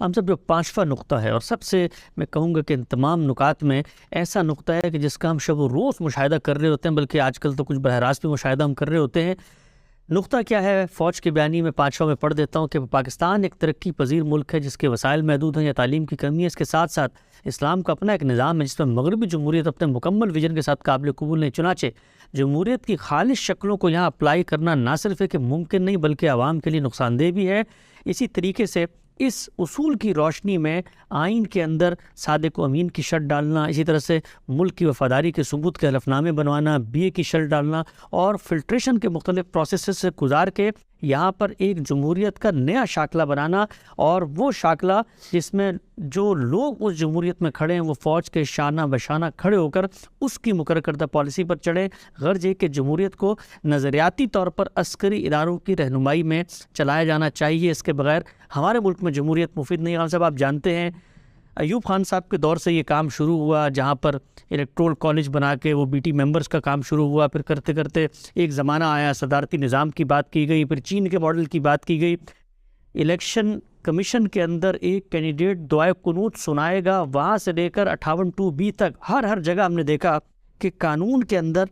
ہم سب جو پانچواں نقطہ ہے، اور سب سے میں کہوں گا کہ ان تمام نکات میں ایسا نقطہ ہے کہ جس کا ہم شب و روز مشاہدہ کر رہے ہوتے ہیں، بلکہ آج کل تو کچھ براہ راست بھی مشاہدہ ہم کر رہے ہوتے ہیں۔ نقطہ کیا ہے؟ فوج کے بیانیے میں پانچواں میں پڑھ دیتا ہوں کہ پاکستان ایک ترقی پذیر ملک ہے جس کے وسائل محدود ہیں یا تعلیم کی کمی ہے۔ اس کے ساتھ ساتھ اسلام کا اپنا ایک نظام ہے جس میں مغربی جمہوریت اپنے مکمل ویژن کے ساتھ قابل قبول نہیں۔ چنانچہ جمہوریت کی خالص شکلوں کو یہاں اپلائی کرنا نہ صرف ہے کہ ممکن نہیں بلکہ عوام کے لیے نقصان دہ بھی ہے۔ اسی طریقے سے اس اصول کی روشنی میں آئین کے اندر صادق و امین کی شرط ڈالنا، اسی طرح سے ملک کی وفاداری کے ثبوت کے حلف نامے بنوانا، بی اے کی شرط ڈالنا اور فلٹریشن کے مختلف پروسیسز سے گزار کے یہاں پر ایک جمہوریت کا نیا شاکلہ بنانا، اور وہ شاکلہ جس میں جو لوگ اس جمہوریت میں کھڑے ہیں وہ فوج کے شانہ بشانہ کھڑے ہو کر اس کی مقرر کردہ پالیسی پر چڑھے۔ غرض یہ کہ جمہوریت کو نظریاتی طور پر عسکری اداروں کی رہنمائی میں چلایا جانا چاہیے، اس کے بغیر ہمارے ملک میں جمہوریت مفید نہیں ہے۔ صاحب آپ جانتے ہیں ایوب خان صاحب کے دور سے یہ کام شروع ہوا، جہاں پر الیکٹرول کالج بنا کے وہ بی ٹی ممبرز کا کام شروع ہوا، پھر کرتے کرتے ایک زمانہ آیا صدارتی نظام کی بات کی گئی، پھر چین کے ماڈل کی بات کی گئی۔ الیکشن کمیشن کے اندر ایک کینڈیڈیٹ دعائے قنوت سنائے گا، وہاں سے لے کر 58(2)B تک ہر جگہ ہم نے دیکھا کہ قانون کے اندر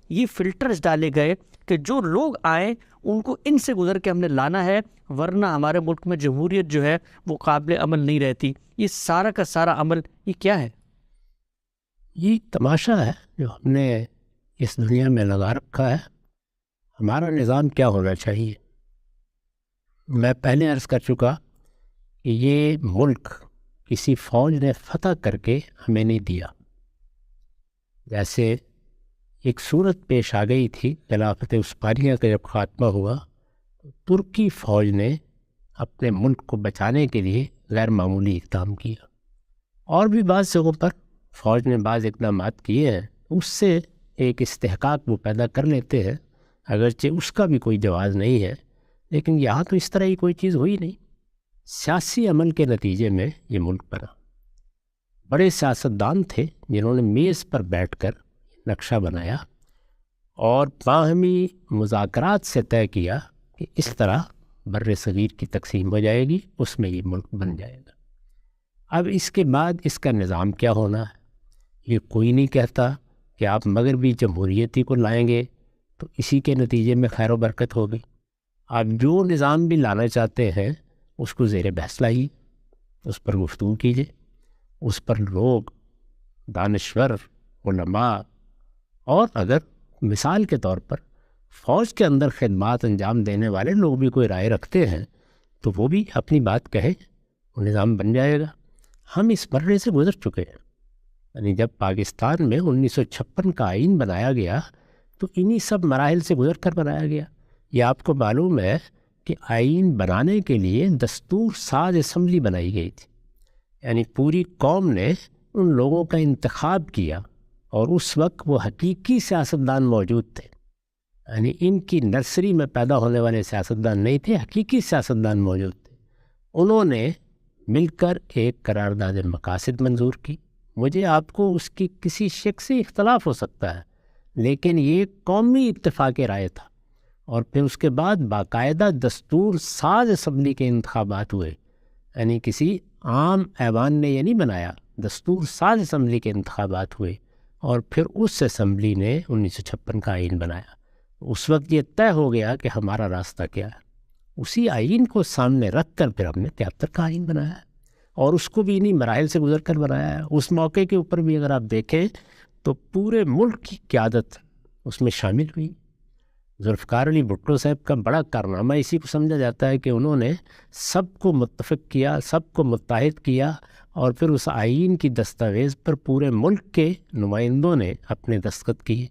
یہ فلٹرز ڈالے گئے کہ جو لوگ آئیں ان کو ان سے گزر کے ہم نے لانا ہے، ورنہ ہمارے ملک میں جمہوریت جو ہے وہ قابل عمل نہیں رہتی۔ یہ سارا کا سارا عمل یہ کیا ہے؟ یہ تماشا ہے جو ہم نے اس دنیا میں لگا رکھا ہے۔ ہمارا نظام کیا ہونا چاہیے؟ میں پہلے عرض کر چکا کہ یہ ملک کسی فوج نے فتح کر کے ہمیں نہیں دیا۔ جیسے ایک صورت پیش آ گئی تھی خلافت عثمانیہ کا جب خاتمہ ہوا، تو ترکی فوج نے اپنے ملک کو بچانے کے لیے غیر معمولی اقدام کیا، اور بھی بعض جگہوں پر فوج نے بعض اقدامات کیے ہیں، اس سے ایک استحقاق وہ پیدا کر لیتے ہیں، اگرچہ اس کا بھی کوئی جواز نہیں ہے، لیکن یہاں تو اس طرح کی کوئی چیز ہوئی نہیں۔ سیاسی عمل کے نتیجے میں یہ ملک بنا۔ بڑے سیاستدان تھے جنہوں نے میز پر بیٹھ کر نقشہ بنایا اور باہمی مذاکرات سے طے کیا کہ اس طرح بر صغیر کی تقسیم ہو جائے گی، اس میں یہ ملک بن جائے گا۔ اب اس کے بعد اس کا نظام کیا ہونا ہے، یہ کوئی نہیں کہتا کہ آپ مغربی جمہوریتی کو لائیں گے تو اسی کے نتیجے میں خیر و برکت ہوگی۔ آپ جو نظام بھی لانا چاہتے ہیں اس کو زیر بحث لائیے، اس پر گفتگو کیجیے، اس پر لوگ دانشور، علماء، اور اگر مثال کے طور پر فوج کے اندر خدمات انجام دینے والے لوگ بھی کوئی رائے رکھتے ہیں تو وہ بھی اپنی بات کہیں، وہ نظام بن جائے گا۔ ہم اس مرحلے سے گزر چکے ہیں، یعنی جب پاکستان میں 1956 کا آئین بنایا گیا تو انہی سب مراحل سے گزر کر بنایا گیا۔ یہ آپ کو معلوم ہے کہ آئین بنانے کے لیے دستور ساز اسمبلی بنائی گئی تھی، یعنی پوری قوم نے ان لوگوں کا انتخاب کیا، اور اس وقت وہ حقیقی سیاستدان موجود تھے، یعنی ان کی نرسری میں پیدا ہونے والے سیاستدان نہیں تھے، حقیقی سیاستدان موجود تھے۔ انہوں نے مل کر ایک قرارداد مقاصد منظور کی۔ مجھے آپ کو اس کی کسی شک سے اختلاف ہو سکتا ہے، لیکن یہ قومی اتفاق رائے تھا، اور پھر اس کے بعد باقاعدہ دستور ساز اسمبلی کے انتخابات ہوئے، یعنی کسی عام ایوان نے یہ نہیں بنایا، دستور ساز اسمبلی کے انتخابات ہوئے، اور پھر اس اسمبلی نے 1956 کا آئین بنایا۔ اس وقت یہ طے ہو گیا کہ ہمارا راستہ کیا ہے۔ اسی آئین کو سامنے رکھ کر پھر ہم نے 73 کا آئین بنایا ہے، اور اس کو بھی انہی مراحل سے گزر کر بنایا ہے۔ اس موقع کے اوپر بھی اگر آپ دیکھیں تو پورے ملک کی قیادت اس میں شامل ہوئی۔ ذوالفقار علی بھٹو صاحب کا بڑا کارنامہ اسی کو سمجھا جاتا ہے کہ انہوں نے سب کو متفق کیا، سب کو متحد کیا، اور پھر اس آئین کی دستاویز پر پورے ملک کے نمائندوں نے اپنے دستخط کیے۔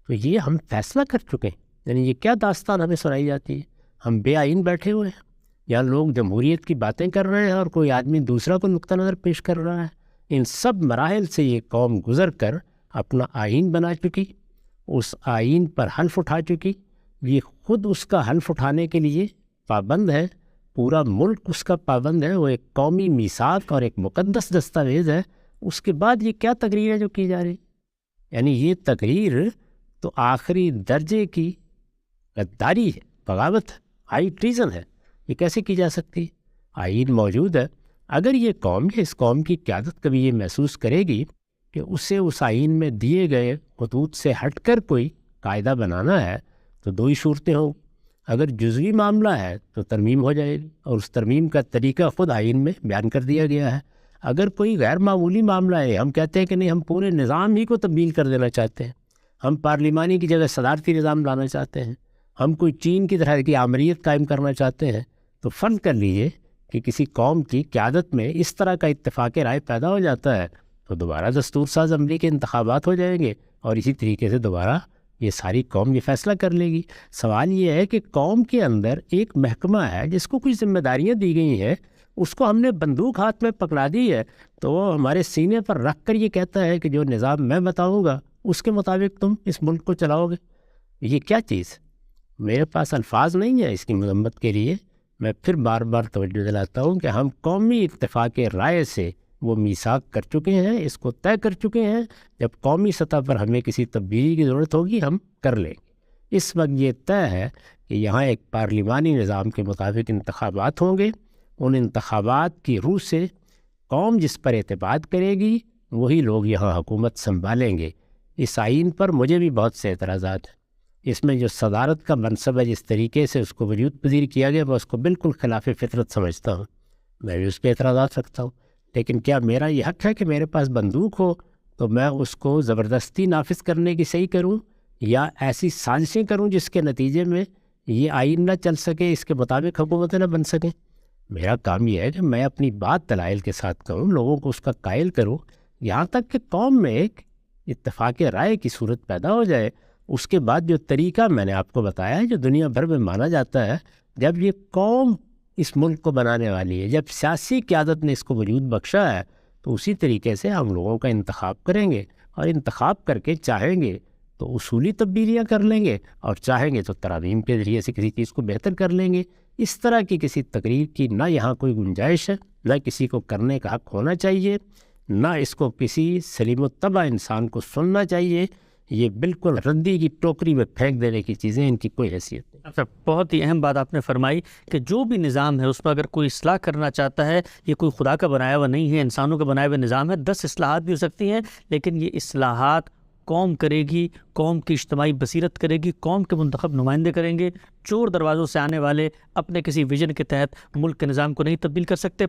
تو یہ ہم فیصلہ کر چکے ہیں، یعنی یہ کیا داستان ہمیں سنائی جاتی ہے؟ ہم بے آئین بیٹھے ہوئے ہیں، یا لوگ جمہوریت کی باتیں کر رہے ہیں اور کوئی آدمی دوسرا کو نقطہ نظر پیش کر رہا ہے۔ ان سب مراحل سے یہ قوم گزر کر اپنا آئین بنا چکی، اس آئین پر حلف اٹھا چکی، یہ خود اس کا حلف اٹھانے کے لیے پابند ہے، پورا ملک اس کا پابند ہے، وہ ایک قومی میثاق اور ایک مقدس دستاویز ہے۔ اس کے بعد یہ کیا تقریر ہے جو کی جا رہی، یعنی یہ تقریر تو آخری درجے کی غداری ہے، بغاوت ہے، ہائی ٹریزن ہے۔ یہ کیسے کی جا سکتی ہے؟ آئین موجود ہے، اگر یہ قوم یا اس قوم کی قیادت کبھی یہ محسوس کرے گی کہ اسے اس آئین میں دیے گئے خطوط سے ہٹ کر کوئی قاعدہ بنانا ہے تو دو ہی صورتیں ہوں. اگر جزوی معاملہ ہے تو ترمیم ہو جائے گی، اور اس ترمیم کا طریقہ خود آئین میں بیان کر دیا گیا ہے. اگر کوئی غیر معمولی معاملہ ہے، ہم کہتے ہیں کہ نہیں، ہم پورے نظام ہی کو تبدیل کر دینا چاہتے ہیں، ہم پارلیمانی کی جگہ صدارتی نظام لانا چاہتے ہیں، ہم کوئی چین کی طرح کی آمریت قائم کرنا چاہتے ہیں، تو فرض کر لیجئے کہ کسی قوم کی قیادت میں اس طرح کا اتفاق رائے پیدا ہو جاتا ہے تو دوبارہ دستور ساز اسمبلی کے انتخابات ہو جائیں گے، اور اسی طریقے سے دوبارہ یہ ساری قوم یہ فیصلہ کر لے گی. سوال یہ ہے کہ قوم کے اندر ایک محکمہ ہے جس کو کچھ ذمہ داریاں دی گئی ہیں، اس کو ہم نے بندوق ہاتھ میں پکڑا دی ہے، تو وہ ہمارے سینے پر رکھ کر یہ کہتا ہے کہ جو نظام میں بتاؤں گا اس کے مطابق تم اس ملک کو چلاؤ گے. یہ کیا چیز؟ میرے پاس الفاظ نہیں ہے اس کی مذمت کے لیے. میں پھر بار بار توجہ دلاتا ہوں کہ ہم قومی اتفاق رائے سے وہ میثاق کر چکے ہیں، اس کو طے کر چکے ہیں، جب قومی سطح پر ہمیں کسی تبدیلی کی ضرورت ہوگی ہم کر لیں گے. اس وقت یہ طے ہے کہ یہاں ایک پارلیمانی نظام کے مطابق انتخابات ہوں گے. ان انتخابات کی روح سے قوم جس پر اعتماد کرے گی وہی لوگ یہاں حکومت سنبھالیں گے. اس آئین پر مجھے بھی بہت سے اعتراضات ہیں. اس میں جو صدارت کا منصب ہے، جس طریقے سے اس کو وجود پذیر کیا گیا، میں اس کو بالکل خلاف فطرت سمجھتا ہوں. میں بھی اس پہ اعتراضات رکھتا ہوں، لیکن کیا میرا یہ حق ہے کہ میرے پاس بندوق ہو تو میں اس کو زبردستی نافذ کرنے کی صحیح کروں، یا ایسی سازشیں کروں جس کے نتیجے میں یہ آئین نہ چل سکے، اس کے مطابق حکومتیں نہ بن سکیں؟ میرا کام یہ ہے کہ میں اپنی بات دلائل کے ساتھ کہوں، لوگوں کو اس کا قائل کروں، یہاں تک کہ قوم میں ایک اتفاق رائے کی صورت پیدا ہو جائے. اس کے بعد جو طریقہ میں نے آپ کو بتایا ہے، جو دنیا بھر میں مانا جاتا ہے، جب یہ قوم اس ملک کو بنانے والی ہے، جب سیاسی قیادت نے اس کو وجود بخشا ہے، تو اسی طریقے سے ہم لوگوں کا انتخاب کریں گے، اور انتخاب کر کے چاہیں گے تو اصولی تبدیلیاں کر لیں گے، اور چاہیں گے تو ترامیم کے ذریعے سے کسی چیز کو بہتر کر لیں گے. اس طرح کی کسی تقریر کی نہ یہاں کوئی گنجائش ہے، نہ کسی کو کرنے کا حق ہونا چاہیے، نہ اس کو کسی سلیم الطبع انسان کو سننا چاہیے. یہ بالکل ردی کی ٹوکری میں پھینک دینے کی چیزیں، ان کی کوئی حیثیت نہیں. اچھا، بہت ہی اہم بات آپ نے فرمائی کہ جو بھی نظام ہے اس میں اگر کوئی اصلاح کرنا چاہتا ہے، یہ کوئی خدا کا بنایا ہوا نہیں ہے، انسانوں کا بنایا ہوا نظام ہے. 10 اصلاحات بھی ہو سکتی ہیں، لیکن یہ اصلاحات قوم کرے گی، قوم کی اجتماعی بصیرت کرے گی، قوم کے منتخب نمائندے کریں گے. چور دروازوں سے آنے والے اپنے کسی ویژن کے تحت ملک کے نظام کو نہیں تبدیل کر سکتے.